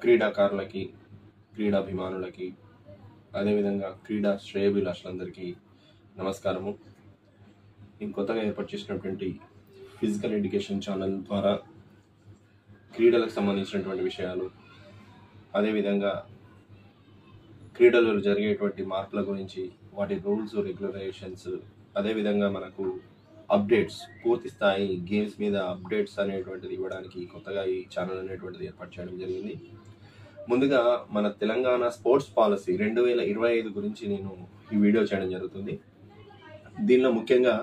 క్రీడాకారులకి, క్రీడాభిమానులకి, అదేవిధంగా క్రీడా శ్రేయోభిలాషులందరికీ నమస్కారము. నేను కొత్తగా ఏర్పాటు చేసినటువంటి ఫిజికల్ ఎడ్యుకేషన్ ఛానల్ ద్వారా క్రీడలకు సంబంధించినటువంటి విషయాలు, అదేవిధంగా క్రీడలలో జరిగేటువంటి మార్పుల గురించి, వాటి రూల్స్, రెగ్యులేషన్స్, అదేవిధంగా మనకు అప్డేట్స్, పూర్తి స్థాయి గేమ్స్ మీద అప్డేట్స్ అనేటువంటిది ఇవ్వడానికి కొత్తగా ఈ ఛానల్ అనేటువంటిది ఏర్పాటు చేయడం జరిగింది. ముందుగా మన తెలంగాణ స్పోర్ట్స్ పాలసీ 2025 గురించి నేను ఈ వీడియో చేయడం జరుగుతుంది. దీనిలో ముఖ్యంగా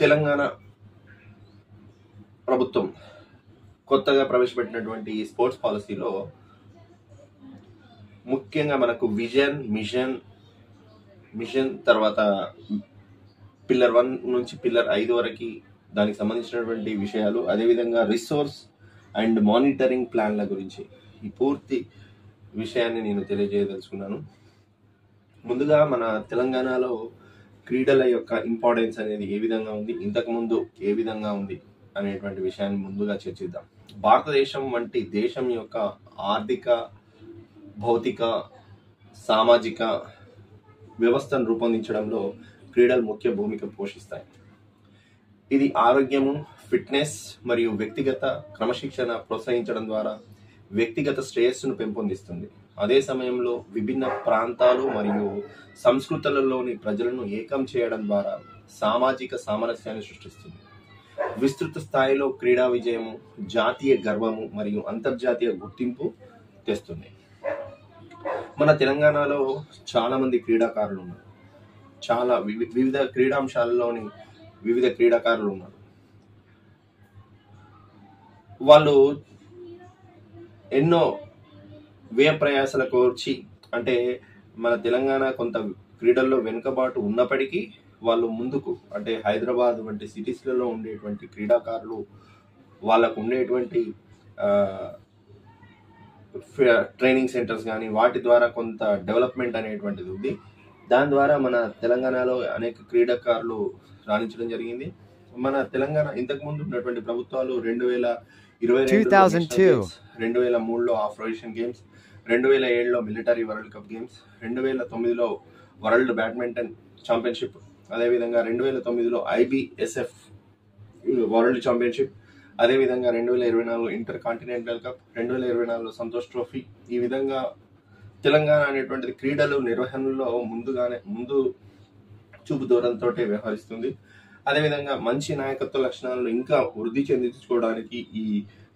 తెలంగాణ ప్రభుత్వం కొత్తగా ప్రవేశపెట్టినటువంటి ఈ స్పోర్ట్స్ పాలసీలో ముఖ్యంగా మనకు మిషన్ తర్వాత పిల్లర్ 1 నుంచి పిల్లర్ 5 వరకు దానికి సంబంధించినటువంటి విషయాలు, అదేవిధంగా రిసోర్స్ అండ్ మానిటరింగ్ ప్లాన్ల గురించి ఈ పూర్తి విషయాన్ని నేను తెలియజేయదలుచుకున్నాను. ముందుగా మన తెలంగాణలో క్రీడల యొక్క ఇంపార్టెన్స్ అనేది ఏ విధంగా ఉంది, ఇంతకుముందు ఏ విధంగా ఉంది అనేటువంటి విషయాన్ని ముందుగా చర్చిద్దాం. భారతదేశం వంటి దేశం యొక్క ఆర్థిక, భౌతిక, సామాజిక వ్యవస్థను రూపొందించడంలో క్రీడలు ముఖ్య భూమిక పోషిస్తాయి. ఇది ఆరోగ్యము, ఫిట్నెస్ మరియు వ్యక్తిగత క్రమశిక్షణ ప్రోత్సహించడం ద్వారా వ్యక్తిగత శ్రేయస్సును పెంపొందిస్తుంది. అదే సమయంలో విభిన్న ప్రాంతాలు మరియు సంస్కృతులలోని ప్రజలను ఏకం చేయడం ద్వారా సామాజిక సామరస్యాన్ని సృష్టిస్తుంది. విస్తృత స్థాయిలో క్రీడా విజయము జాతీయ గర్వము మరియు అంతర్జాతీయ గుర్తింపు తెస్తుంది. మన తెలంగాణలో చాలా మంది క్రీడాకారులు ఉన్నారు. చాలా వివిధ క్రీడాంశాలలోని వివిధ క్రీడాకారులు ఉన్నారు. వాళ్ళు ఎన్నో వ్యయ ప్రయాసాల కోర్చి, అంటే మన తెలంగాణ కొంత క్రీడల్లో వెనుకబాటు ఉన్నప్పటికీ వాళ్ళు ముందుకు, అంటే హైదరాబాద్ వంటి సిటీస్లలో ఉండేటువంటి క్రీడాకారులు వాళ్ళకు ఉండేటువంటి ట్రైనింగ్ సెంటర్స్ కానీ వాటి ద్వారా కొంత డెవలప్మెంట్ అనేటువంటిది ఉంది. దాని ద్వారా మన తెలంగాణలో అనేక క్రీడాకారులు రాణించడం జరిగింది. మన తెలంగాణ ఇంతకుముందు ఉన్నటువంటి ప్రభుత్వాలు 2022, 2003లో ఆఫ్రోయేషన్ గేమ్స్, 2007లో మిలిటరీ వరల్డ్ కప్ గేమ్స్, 2009లో వరల్డ్ బ్యాడ్మింటన్ ఛాంపియన్షిప్, అదేవిధంగా 2009లో IBSF వరల్డ్ ఛాంపియన్షిప్, అదేవిధంగా 2024 ఇంటర్ కాంటినెంటల్ కప్, 2024లో సంతోష్ ట్రోఫీ. ఈ విధంగా తెలంగాణ అనేటువంటిది క్రీడలు నిర్వహణలో ముందు చూపు దూరంతో వ్యవహరిస్తుంది. అదేవిధంగా మంచి నాయకత్వ లక్షణాలను ఇంకా వృద్ధి చెందించుకోవడానికి ఈ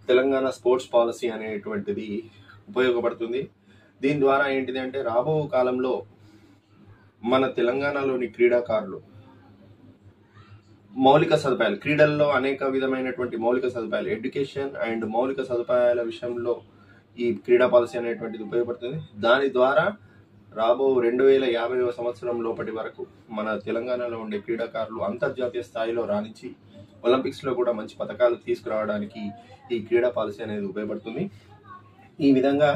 తెలంగాణ స్పోర్ట్స్ పాలసీ అనేటువంటిది ఉపయోగపడుతుంది. దీని ద్వారా ఏంటిది అంటే రాబో కాలంలో మన తెలంగాణలోని క్రీడాకారులు మౌలిక సదుపాయాలు, క్రీడల్లో అనేక విధమైనటువంటి మౌలిక సదుపాయాలు, ఎడ్యుకేషన్ అండ్ మౌలిక సదుపాయాల విషయంలో ఈ క్రీడా పాలసీ అనేటువంటిది ఉపయోగపడుతుంది. దాని ద్వారా రాబో 2050వ సంవత్సరం లోపటి వరకు మన తెలంగాణలో ఉండే క్రీడాకారులు అంతర్జాతీయ స్థాయిలో రాణించి ఒలింపిక్స్లో కూడా మంచి పథకాలు తీసుకురావడానికి ఈ క్రీడా పాలసీ అనేది ఉపయోగపడుతుంది. ఈ విధంగా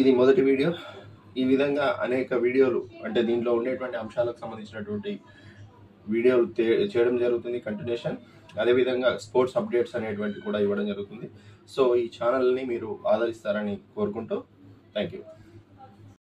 ఇది మొదటి వీడియో. ఈ విధంగా అనేక వీడియోలు, అంటే దీంట్లో ఉండేటువంటి అంశాలకు సంబంధించినటువంటి వీడియోలు చేయడం జరుగుతుంది, కంటిన్యూషన్. అదేవిధంగా స్పోర్ట్స్ అప్డేట్స్ అనేటువంటి కూడా ఇవ్వడం జరుగుతుంది. సో ఈ ఛానల్ని మీరు ఆదరిస్తారని కోరుకుంటూ థ్యాంక్ యూ.